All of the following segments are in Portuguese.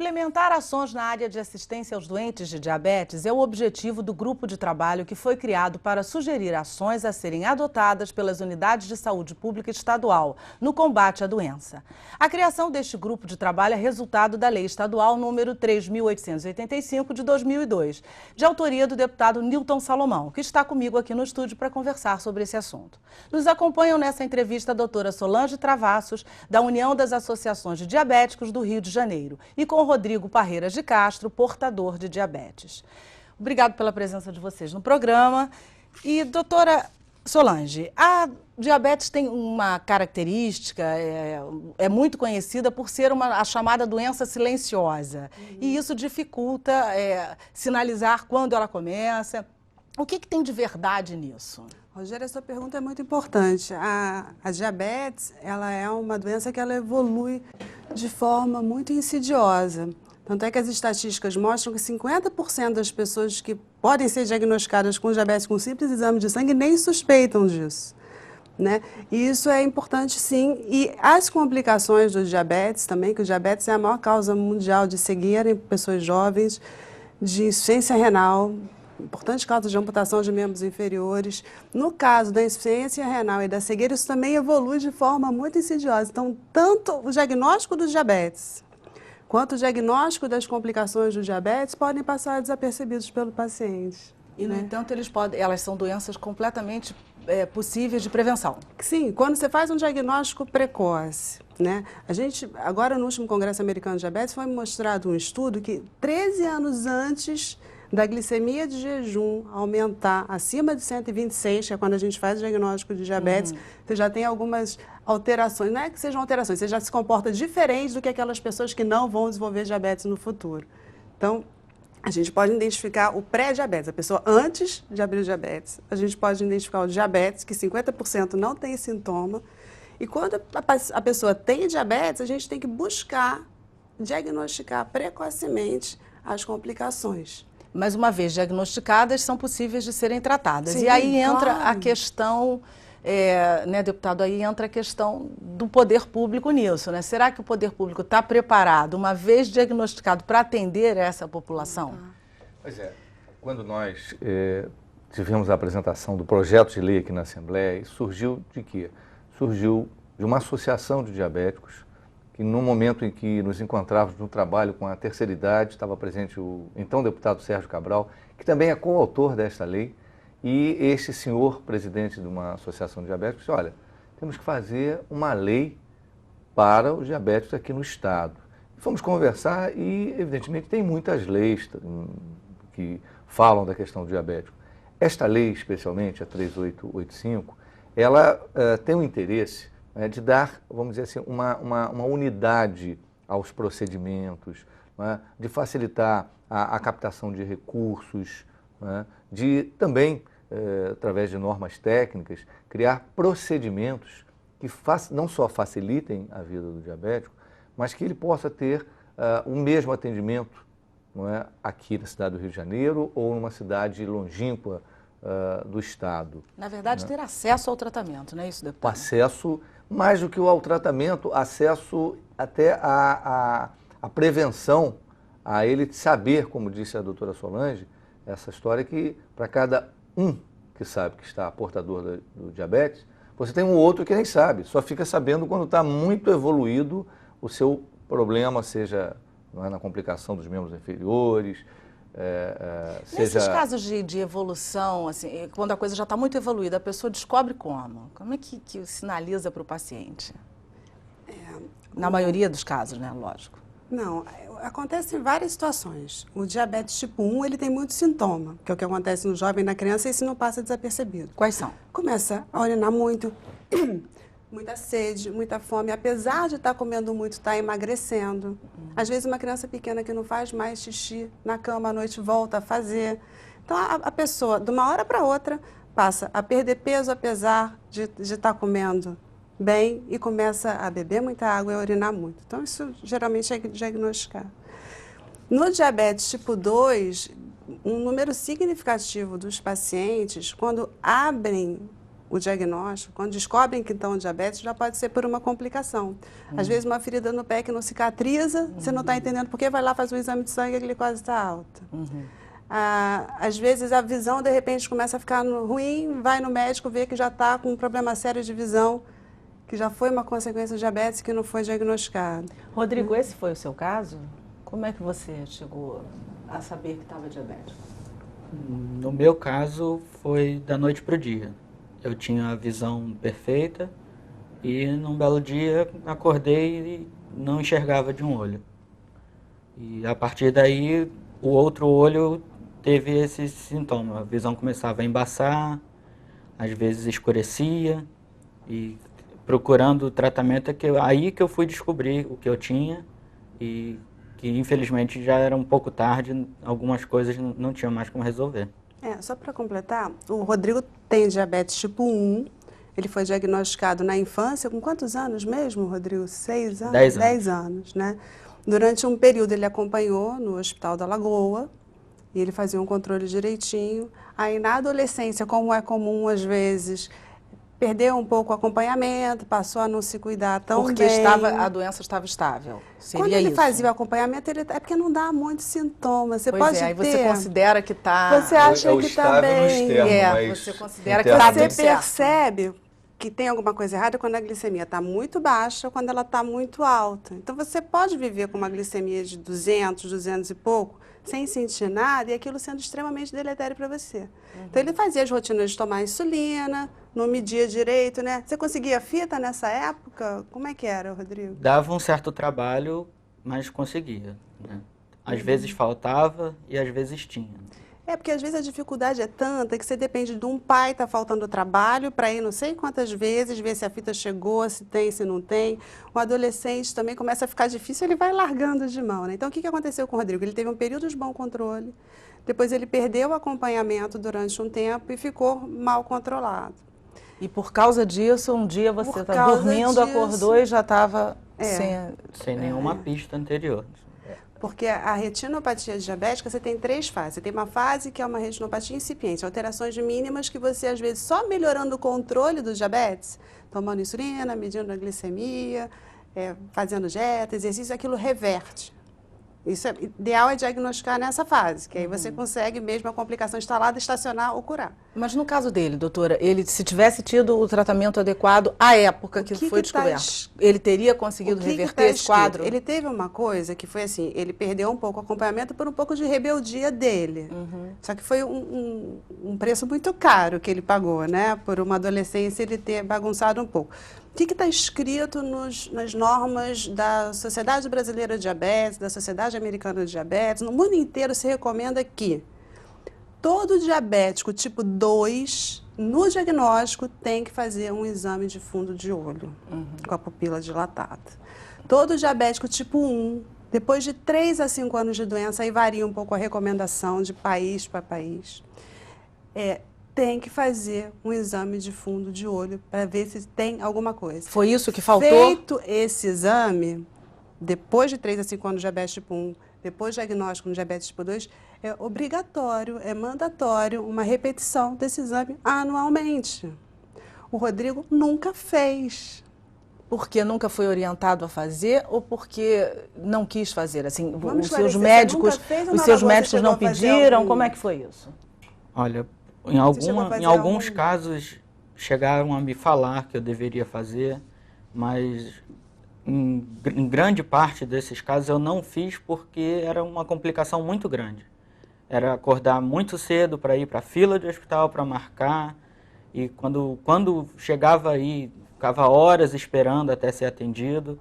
Implementar ações na área de assistência aos doentes de diabetes é o objetivo do grupo de trabalho que foi criado para sugerir ações a serem adotadas pelas unidades de saúde pública estadual no combate à doença. A criação deste grupo de trabalho é resultado da Lei Estadual número 3.885 de 2002, de autoria do deputado Nilton Salomão, que está comigo aqui no estúdio para conversar sobre esse assunto. Nos acompanham nessa entrevista a doutora Solange Travassos, da União das Associações de Diabéticos do Rio de Janeiro, e com Rodrigo Parreiras de Castro, portador de diabetes. Obrigado pela presença de vocês no programa. E, doutora Solange, a diabetes tem uma característica, é muito conhecida por ser a chamada doença silenciosa. E isso dificulta sinalizar quando ela começa. O que tem de verdade nisso? Rogério, essa pergunta é muito importante. A diabetes, ela é uma doença que ela evolui de forma muito insidiosa. Tanto é que as estatísticas mostram que 50% das pessoas que podem ser diagnosticadas com diabetes com simples exame de sangue nem suspeitam disso, né? E isso é importante, sim. E as complicações do diabetes também, que o diabetes é a maior causa mundial de cegueira em pessoas jovens, de insuficiência renal, importante causa de amputação de membros inferiores. No caso da insuficiência renal e da cegueira, isso também evolui de forma muito insidiosa. Então, tanto o diagnóstico do diabetes quanto o diagnóstico das complicações do diabetes podem passar desapercebidos pelo paciente. E, no entanto, elas são doenças completamente possíveis de prevenção. Sim, quando você faz um diagnóstico precoce, né? Agora no último Congresso Americano de Diabetes foi mostrado um estudo que 13 anos antes da glicemia de jejum aumentar acima de 126, que é quando a gente faz o diagnóstico de diabetes, você já tem algumas alterações. Não é que sejam alterações, você já se comporta diferente do que aquelas pessoas que não vão desenvolver diabetes no futuro. Então, a gente pode identificar o pré-diabetes, a pessoa antes de abrir o diabetes. A gente pode identificar o diabetes, que 50% não tem sintoma. E quando a pessoa tem diabetes, a gente tem que buscar diagnosticar precocemente as complicações. Mas uma vez diagnosticadas, são possíveis de serem tratadas. Sim, e aí entra claro. a questão, né, deputado, aí entra a questão do poder público nisso, né? Será que o poder público está preparado, uma vez diagnosticado, para atender essa população? Pois é, quando nós tivemos a apresentação do projeto de lei aqui na Assembleia, surgiu de quê? Surgiu de uma associação de diabéticos, que no momento em que nos encontrávamos no trabalho com a terceira idade, estava presente o então deputado Sérgio Cabral, que também é coautor desta lei, e este senhor, presidente de uma associação de diabéticos, disse, olha, temos que fazer uma lei para os diabéticos aqui no Estado. E fomos conversar e, evidentemente, tem muitas leis que falam da questão do diabético. Esta lei, especialmente, a 3885, ela tem o interesse de dar, vamos dizer assim, uma unidade aos procedimentos, de facilitar a captação de recursos, de também, através de normas técnicas, criar procedimentos que não só facilitem a vida do diabético, mas que ele possa ter o mesmo atendimento aqui na cidade do Rio de Janeiro ou numa cidade longínqua do Estado. Na verdade, ter acesso ao tratamento, não é isso, deputado? O acesso, mais do que ao tratamento, acesso até à prevenção, a ele saber, como disse a doutora Solange, essa história que para cada um que sabe que está portador do diabetes, você tem um outro que nem sabe, só fica sabendo quando está muito evoluído o seu problema, seja na complicação dos membros inferiores, Nesses casos de evolução, assim, quando a coisa já está muito evoluída, a pessoa descobre como? Como é que sinaliza para o paciente? Na maioria dos casos, né? Lógico. Não, acontece em várias situações. O diabetes tipo 1, ele tem muito sintoma, que é o que acontece no jovem e na criança, e isso não passa desapercebido. Quais são? Começa a urinar muito, muita sede, muita fome, apesar de estar comendo muito, está emagrecendo. Às vezes uma criança pequena que não faz mais xixi na cama à noite volta a fazer. Então a pessoa, de uma hora para outra, passa a perder peso apesar de estar comendo bem e começa a beber muita água e a urinar muito. Então isso geralmente é diagnosticado. No diabetes tipo 2, um número significativo dos pacientes, quando abrem o diagnóstico, quando descobrem que estão diabetes, já pode ser por uma complicação. Às vezes uma ferida no pé que não cicatriza, você não está entendendo por que, vai lá, faz um exame de sangue e a glicose está alta. Às vezes a visão, de repente, começa a ficar ruim, vai no médico, vê que já está com um problema sério de visão, que já foi uma consequência do diabetes que não foi diagnosticado. Rodrigo, esse foi o seu caso? Como é que você chegou a saber que estava diabético? No meu caso, foi da noite para o dia. Eu tinha a visão perfeita e num belo dia acordei e não enxergava de um olho. E a partir daí, o outro olho teve esse sintoma. A visão começava a embaçar, às vezes escurecia, e procurando tratamento, aí que eu fui descobrir o que eu tinha e que infelizmente já era um pouco tarde, algumas coisas não tinham mais como resolver. Só para completar, o Rodrigo tem diabetes tipo 1, ele foi diagnosticado na infância, com quantos anos mesmo, Rodrigo? 6 anos? 10 anos. 10 anos, né? Durante um período ele acompanhou no Hospital da Lagoa, e ele fazia um controle direitinho. Aí na adolescência, como é comum às vezes, perdeu um pouco o acompanhamento, passou a não se cuidar tão Porque bem. a doença estava estável. Seria Quando ele isso? fazia o acompanhamento, é porque não dá muitos sintomas. Você Pois pode aí ter... você considera que está... Você acha que está estável no bem. externo, mas você considera que está Você tudo certo. percebe que tem alguma coisa errada quando a glicemia está muito baixa ou quando ela está muito alta. Então, você pode viver com uma glicemia de 200, 200 e pouco, sem sentir nada, e aquilo sendo extremamente deletério para você. Então, ele fazia as rotinas de tomar insulina, não media direito, né? Você conseguia fita nessa época? Como é que era, Rodrigo? Dava um certo trabalho, mas conseguia, né? Às vezes faltava e às vezes tinha. Porque às vezes a dificuldade é tanta que você depende de um pai estar faltando trabalho para ir não sei quantas vezes, ver se a fita chegou, se tem, se não tem. O adolescente também começa a ficar difícil, ele vai largando de mão, né? Então, o que aconteceu com o Rodrigo? Ele teve um período de bom controle, depois ele perdeu o acompanhamento durante um tempo e ficou mal controlado. E por causa disso, um dia você Por está causa dormindo, disso, acordou e já estava Sem nenhuma pista anterior. Porque a retinopatia diabética, você tem 3 fases. Você tem uma fase que é uma retinopatia incipiente, alterações mínimas que você, às vezes, só melhorando o controle do diabetes, tomando insulina, medindo a glicemia, fazendo dieta, exercício, aquilo reverte. Isso ideal é diagnosticar nessa fase, que aí você consegue mesmo a complicação instalada, estacionar ou curar. Mas no caso dele, doutora, ele se tivesse tido o tratamento adequado à época que foi descoberto, ele teria conseguido reverter esse quadro? Ele teve uma coisa que foi assim, ele perdeu um pouco o acompanhamento por um pouco de rebeldia dele. Só que foi um preço muito caro que ele pagou, né? Por uma adolescência ele ter bagunçado um pouco. O que está escrito nas normas da Sociedade Brasileira de Diabetes, da Sociedade Americana de Diabetes? No mundo inteiro se recomenda que todo diabético tipo 2, no diagnóstico, tem que fazer um exame de fundo de olho, com a pupila dilatada. Todo diabético tipo 1, depois de 3 a 5 anos de doença, aí varia um pouco a recomendação de país para país, tem que fazer um exame de fundo de olho para ver se tem alguma coisa. Foi isso que faltou? Feito esse exame, depois de 3 a 5 anos de diabetes tipo 1, depois de diagnóstico no diabetes tipo 2, é obrigatório, é mandatório uma repetição desse exame anualmente. O Rodrigo nunca fez. Porque nunca foi orientado a fazer ou porque não quis fazer? Assim, Vamos os seus esclarecer, médicos, você nunca fez ou os na seus Lagoa você médicos chegou não a fazer pediram? algum- Como é que foi isso? Olha, Você chegou a fazer em alguns algum? casos chegaram a me falar que eu deveria fazer, mas em grande parte desses casos eu não fiz porque era uma complicação muito grande. Era acordar muito cedo para ir para a fila do hospital para marcar, e quando chegava aí, ficava horas esperando até ser atendido.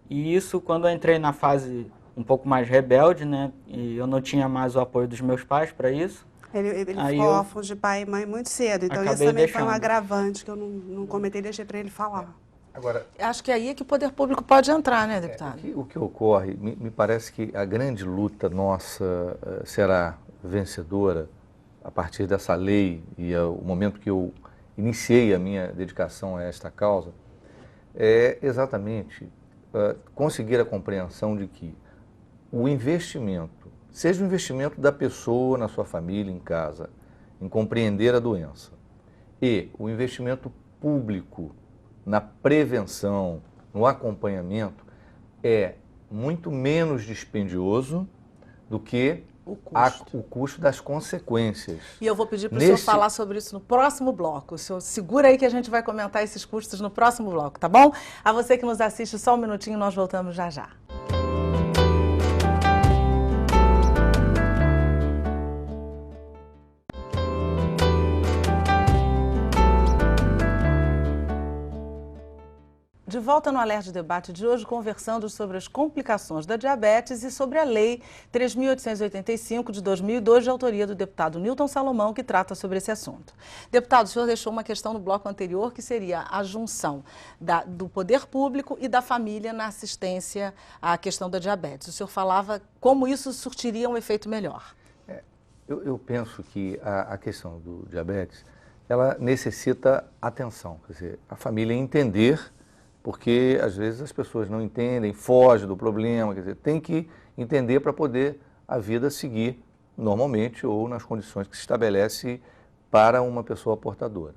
E isso, quando eu entrei na fase um pouco mais rebelde, né, e eu não tinha mais o apoio dos meus pais para isso. Ele Aí ficou eu órfão de pai e mãe muito cedo, então isso acabei também foi um deixando. agravante que eu não comentei, deixei para ele falar. Agora, Acho que aí é que o poder público pode entrar, né, deputado? o que ocorre, me parece que a grande luta nossa será vencedora a partir dessa lei e o momento que eu iniciei a minha dedicação a esta causa, é exatamente conseguir a compreensão de que o investimento, seja o investimento da pessoa na sua família, em casa, em compreender a doença, E o investimento público na prevenção, no acompanhamento, é muito menos dispendioso do que o custo das consequências. E eu vou pedir para o senhor falar sobre isso no próximo bloco. O senhor segura aí que a gente vai comentar esses custos no próximo bloco, tá bom? A você que nos assiste, só um minutinho, nós voltamos já já. De volta no Alerj Debate de hoje, conversando sobre as complicações da diabetes e sobre a Lei 3.885 de 2002, de autoria do deputado Newton Salomão, que trata sobre esse assunto. Deputado, o senhor deixou uma questão no bloco anterior, que seria a junção do poder público e da família na assistência à questão da diabetes. O senhor falava como isso surtiria um efeito melhor. Eu penso que a questão do diabetes, ela necessita atenção, quer dizer, a família entender, porque às vezes as pessoas não entendem, fogem do problema, quer dizer, tem que entender para poder a vida seguir normalmente ou nas condições que se estabelece para uma pessoa portadora.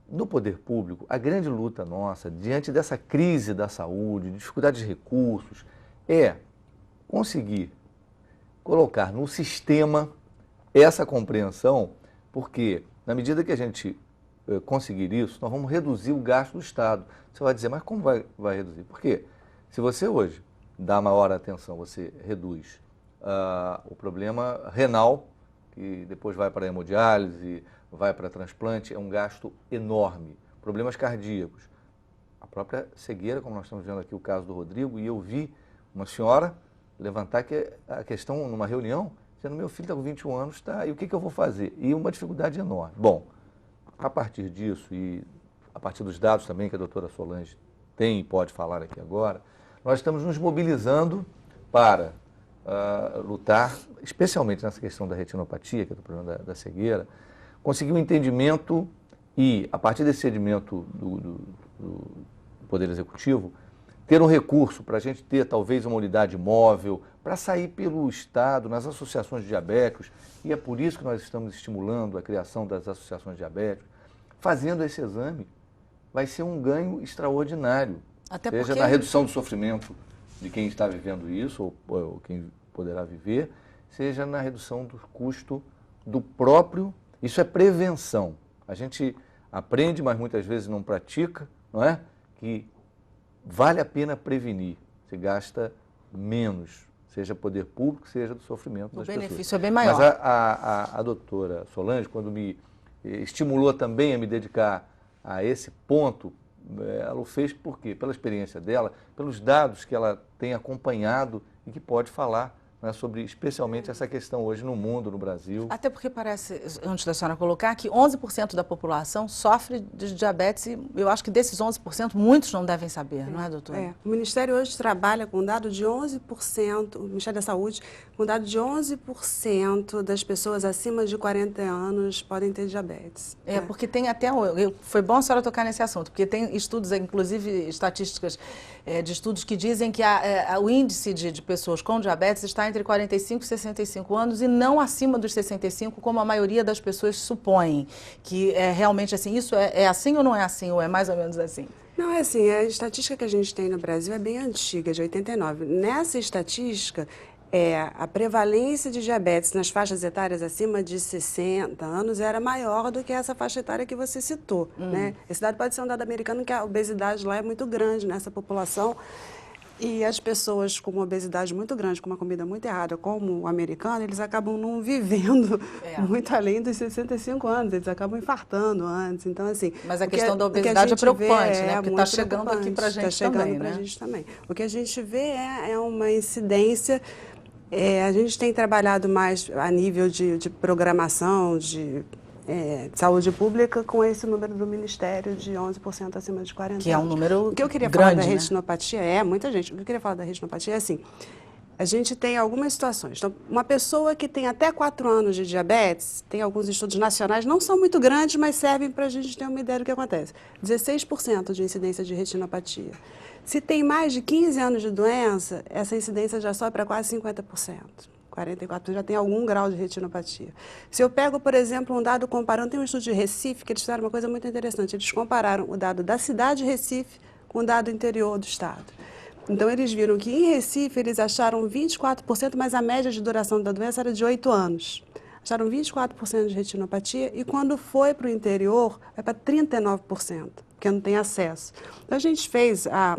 No poder público, a grande luta nossa, diante dessa crise da saúde, dificuldade de recursos, é conseguir colocar no sistema essa compreensão, porque na medida que a gente conseguir isso, nós vamos reduzir o gasto do Estado. Você vai dizer, mas como vai reduzir? Por quê? Se você hoje dá maior atenção, você reduz o problema renal, que depois vai para a hemodiálise, vai para transplante, é um gasto enorme. Problemas cardíacos, a própria cegueira, como nós estamos vendo aqui o caso do Rodrigo, e eu vi uma senhora levantar a questão numa reunião, dizendo, meu filho está com 21 anos, tá, e o que eu vou fazer? E uma dificuldade enorme. Bom, a partir disso, e a partir dos dados também que a doutora Solange tem e pode falar aqui agora, nós estamos nos mobilizando para lutar, especialmente nessa questão da retinopatia, que é o problema da cegueira, conseguir um entendimento e, a partir desse entendimento do Poder Executivo, ter um recurso para a gente ter talvez uma unidade móvel, para sair pelo Estado, nas associações de diabéticos, e é por isso que nós estamos estimulando a criação das associações de diabéticos. Fazendo esse exame, vai ser um ganho extraordinário, seja na redução do sofrimento de quem está vivendo isso, ou quem poderá viver, seja na redução do custo do próprio. Isso é prevenção. A gente aprende, mas muitas vezes não pratica, não é? Que vale a pena prevenir, se gasta menos, seja poder público, seja do sofrimento das pessoas. O benefício é bem maior. Mas a doutora Solange, quando me estimulou também a me dedicar a esse ponto, ela o fez por quê? Pela experiência dela, pelos dados que ela tem acompanhado e que pode falar, né, sobre especialmente essa questão hoje no mundo, no Brasil. Até porque parece, antes da senhora colocar, que 11% da população sofre de diabetes e eu acho que desses 11%, muitos não devem saber, não é, doutora? O Ministério hoje trabalha com um dado de 11%, o Ministério da Saúde, com um dado de 11% das pessoas acima de 40 anos podem ter diabetes. Porque tem até, foi bom a senhora tocar nesse assunto, porque tem estudos, inclusive estatísticas de estudos que dizem que o índice de pessoas com diabetes está entre 45 e 65 anos e não acima dos 65, como a maioria das pessoas supõem. Que é realmente assim, isso é assim ou não é assim, ou é mais ou menos assim? Não, é assim, a estatística que a gente tem no Brasil é bem antiga, de 89. Nessa estatística, a prevalência de diabetes nas faixas etárias acima de 60 anos era maior do que essa faixa etária que você citou, né? Esse dado pode ser um dado americano, que a obesidade lá é muito grande nessa população. E as pessoas com uma obesidade muito grande, com uma comida muito errada, como o americano, eles acabam não vivendo muito além dos 65 anos, eles acabam infartando antes. Então, assim, mas a questão da obesidade é preocupante, né? Porque está chegando aqui para a gente também, né? Gente também. O que a gente vê é uma incidência. A gente tem trabalhado mais a nível de programação, de saúde pública, com esse número do Ministério de 11% acima de 40 anos. Que é um número O que eu queria grande, falar da né? retinopatia muita gente. O que eu queria falar da retinopatia é assim, a gente tem algumas situações. Então, uma pessoa que tem até 4 anos de diabetes, tem alguns estudos nacionais, não são muito grandes, mas servem para a gente ter uma ideia do que acontece. 16% de incidência de retinopatia. Se tem mais de 15 anos de doença, essa incidência já sobe para quase 50%. 44% já tem algum grau de retinopatia. Se eu pego, por exemplo, um dado comparando, tem um estudo de Recife que eles fizeram uma coisa muito interessante. Eles compararam o dado da cidade de Recife com o dado interior do estado. Então, eles viram que em Recife eles acharam 24%, mas a média de duração da doença era de 8 anos. Acharam 24% de retinopatia e quando foi para o interior, é para 39%, porque não tem acesso. Então, a gente fez, a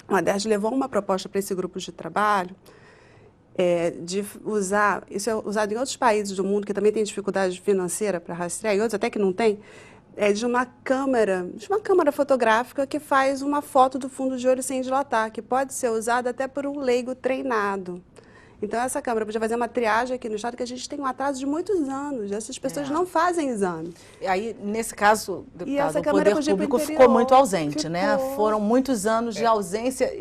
ADERJ levou uma proposta para esse grupo de trabalho, de usar, isso é usado em outros países do mundo que também tem dificuldade financeira para rastrear, e outros até que não tem, de uma câmera fotográfica que faz uma foto do fundo de olho sem dilatar, que pode ser usada até por um leigo treinado. Então, essa câmera podia fazer uma triagem aqui no estado, que a gente tem um atraso de muitos anos. Essas pessoas não fazem exame. E aí, nesse caso, deputado, o câmera poder podia ir pro público interior. ficou muito ausente, né? Ficou. Foram muitos anos de ausência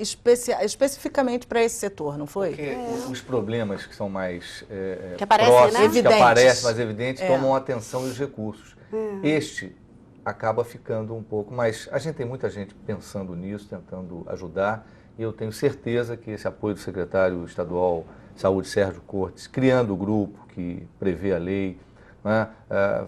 especificamente para esse setor, não foi? Porque os problemas que são mais Que aparecem, próximos, né? que Evidentes. aparecem, mais evidentes, tomam a atenção e os recursos. Este acaba ficando um pouco, mas a gente tem muita gente pensando nisso, tentando ajudar, e eu tenho certeza que esse apoio do secretário estadual de Saúde, Sérgio Cortes, criando o grupo que prevê a lei, né,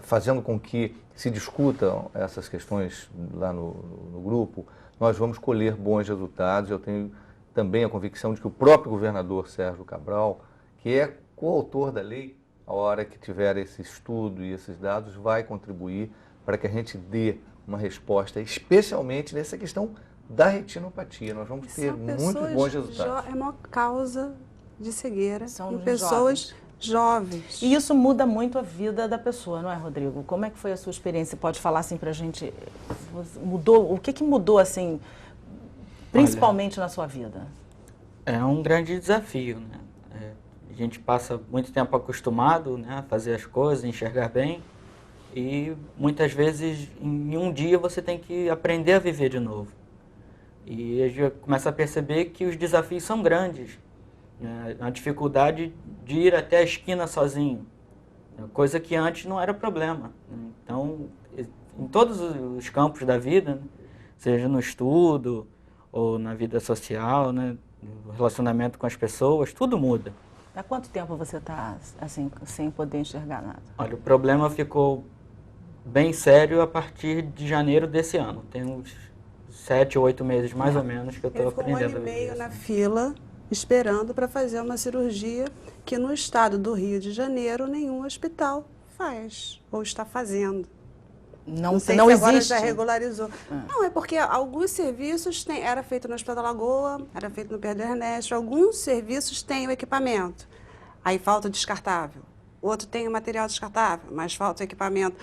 fazendo com que se discutam essas questões lá no grupo, nós vamos colher bons resultados. Eu tenho também a convicção de que o próprio governador Sérgio Cabral, que é coautor da lei, a hora que tiver esse estudo e esses dados, vai contribuir para que a gente dê uma resposta, especialmente nessa questão da retinopatia. Nós vamos ter muitos bons resultados. É uma causa de cegueira São em pessoas jovens. E isso muda muito a vida da pessoa, não é, Rodrigo? Como é que foi a sua experiência? Pode falar assim pra gente, o que mudou assim, principalmente na sua vida? É um grande desafio, né? A gente passa muito tempo acostumado, né, a fazer as coisas, enxergar bem, e muitas vezes em um dia você tem que aprender a viver de novo. E a gente começa a perceber que os desafios são grandes, né? A dificuldade de ir até a esquina sozinho, coisa que antes não era problema, né? Então, em todos os campos da vida, né, seja no estudo ou na vida social, né, no relacionamento com as pessoas, tudo muda. Há quanto tempo você está assim, sem poder enxergar nada? Olha, o problema ficou bem sério a partir de janeiro desse ano. Tem uns 7 ou 8 meses, mais ou menos, que eu estou aprendendo a Ele ficou 1 ano e meio viver na assim. fila, esperando para fazer uma cirurgia que no estado do Rio de Janeiro nenhum hospital faz ou está fazendo. Não sei não se agora existe. já regularizou. Não, é porque alguns serviços era feito no Hospital da Lagoa, era feito no Pedro Ernesto, alguns serviços têm o equipamento, aí falta o descartável. Outro tem o material descartável, mas falta o equipamento.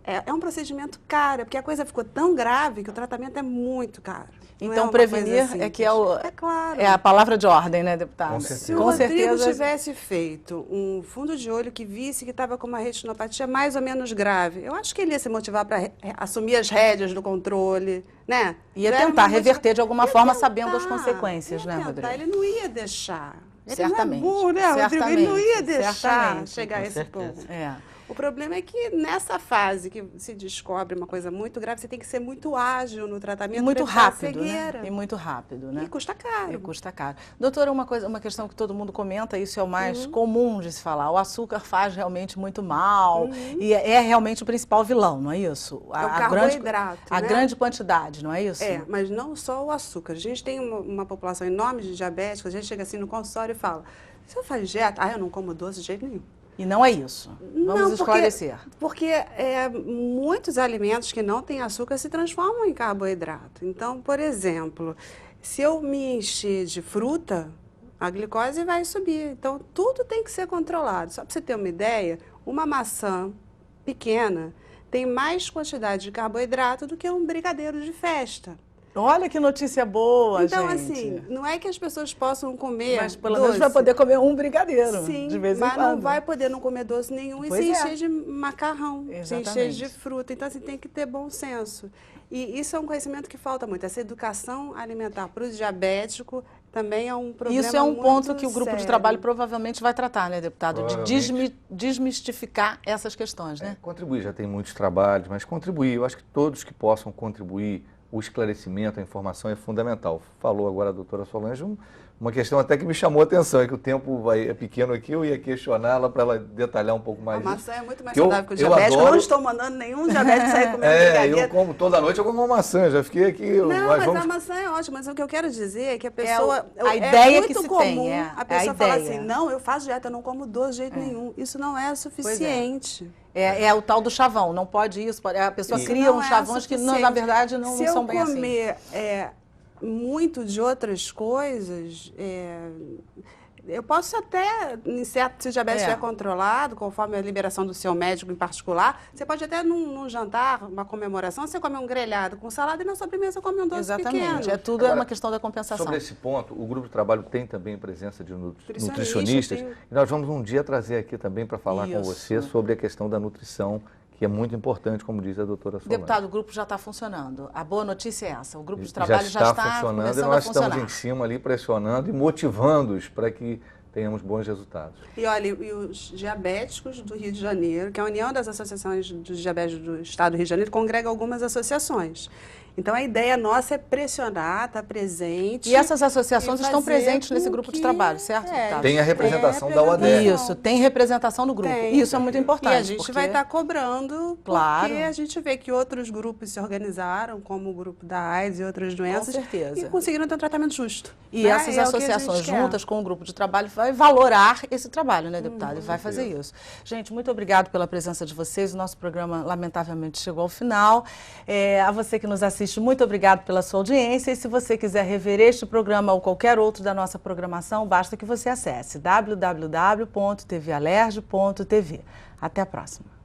É um procedimento caro, porque a coisa ficou tão grave que o tratamento é muito caro. Não Então, uma prevenir coisa é que é o... É claro. É a palavra de ordem, né, deputada? Com certeza. Se o Rodrigo tivesse feito um fundo de olho que visse que estava com uma retinopatia mais ou menos grave, eu acho que ele ia se motivar para assumir as rédeas do controle, né? Ia Já era tentar uma reverter de alguma forma, tentar, sabendo as consequências, ia né, tentar. Rodrigo? Ele não ia deixar. Ele Certamente. não é burro, né, Rodrigo? Ele não ia Certamente, deixar certamente. chegar a Com esse certeza. ponto. É. O problema é que nessa fase que se descobre uma coisa muito grave, você tem que ser muito ágil no tratamento. E muito pra evitar a rápido, cegueira. né? E muito rápido, né? E custa caro. E custa caro. Doutora, uma questão que todo mundo comenta, isso é o mais comum de se falar. O açúcar faz realmente muito mal e é realmente o principal vilão, não é isso? É o carboidrato, A né? grande quantidade, não é isso? É, mas não só o açúcar. A gente tem uma população enorme de diabéticos, a gente chega assim no consultório e fala, se eu faz dieta, eu não como doce de jeito nenhum. E não é isso. Vamos esclarecer. Porque muitos alimentos que não têm açúcar se transformam em carboidrato. Então, por exemplo, se eu me encher de fruta, a glicose vai subir. Então, tudo tem que ser controlado. Só para você ter uma ideia, uma maçã pequena tem mais quantidade de carboidrato do que um brigadeiro de festa. Olha que notícia boa, Então, gente. assim, não é que as pessoas possam comer Mas pelo doce. menos vai poder comer um brigadeiro, Sim, de vez em mas quando. não vai poder não comer doce nenhum e Pois se é. encher de macarrão, se encher Exatamente. de fruta. Então, assim, tem que ter bom senso. E isso é um conhecimento que falta muito. Essa educação alimentar para o diabético também é um problema Isso é um muito ponto que o grupo de sério. trabalho provavelmente vai tratar, né, deputado? De Provavelmente. desmistificar essas questões, né? Contribuir, já tem muitos trabalhos, mas contribuir, eu acho que todos que possam contribuir, o esclarecimento, a informação é fundamental. Falou agora a doutora Solange Uma questão até que me chamou a atenção, é que o tempo é pequeno aqui, eu ia questioná-la para ela detalhar um pouco mais A isso. maçã é muito mais Que saudável que o diabético. adoro... Eu não estou mandando nenhum diabético sair comendo brigadeiro. Eu como toda noite, eu como uma maçã, já fiquei aqui... Não, mas a maçã é ótima, mas o que eu quero dizer é que a pessoa... a ideia muito que se comum tem, a pessoa falar ideia. assim, não, eu faço dieta, eu não como doce de jeito nenhum. Isso não é suficiente. É o tal do chavão, não pode isso, a pessoa Isso cria não uns é chavões que, na suficiente. verdade, não são bem assim. Se eu comer muito de outras coisas, eu posso até, se o diabetes estiver controlado, conforme a liberação do seu médico em particular, você pode até num jantar, uma comemoração, você come um grelhado com salada e na sobremesa come um doce pequeno. Exatamente, tudo Agora, é uma questão da compensação. Sobre esse ponto, o grupo de trabalho tem também presença de nutricionistas. E nós vamos um dia trazer aqui também para falar com você sobre a questão da nutrição, que é muito importante, como diz a doutora Solange. Deputado, o grupo já está funcionando. A boa notícia é essa, o grupo de trabalho já está funcionando e nós estamos em cima ali pressionando e motivando-os para que tenhamos bons resultados. E olha, e os diabéticos do Rio de Janeiro, que é a União das Associações dos Diabéticos do Estado do Rio de Janeiro, congrega algumas associações. Então, a ideia nossa é pressionar, estar presente. E essas associações estão presentes nesse grupo de trabalho, certo, deputado? Tem a representação da OADE. Isso, tem representação no grupo. Isso é muito importante. E a gente vai estar cobrando, claro, porque a gente vê que outros grupos se organizaram, como o grupo da AIDS e outras doenças, com certeza, e conseguiram ter um tratamento justo. E essas associações, juntas com o grupo de trabalho, vai valorar esse trabalho, né, deputado? E vai fazer isso. Gente, muito obrigado pela presença de vocês. O nosso programa, lamentavelmente, chegou ao final. A você que nos assiste, muito obrigado pela sua audiência. E se você quiser rever este programa ou qualquer outro da nossa programação, basta que você acesse www.tvalerj.tv. Até a próxima.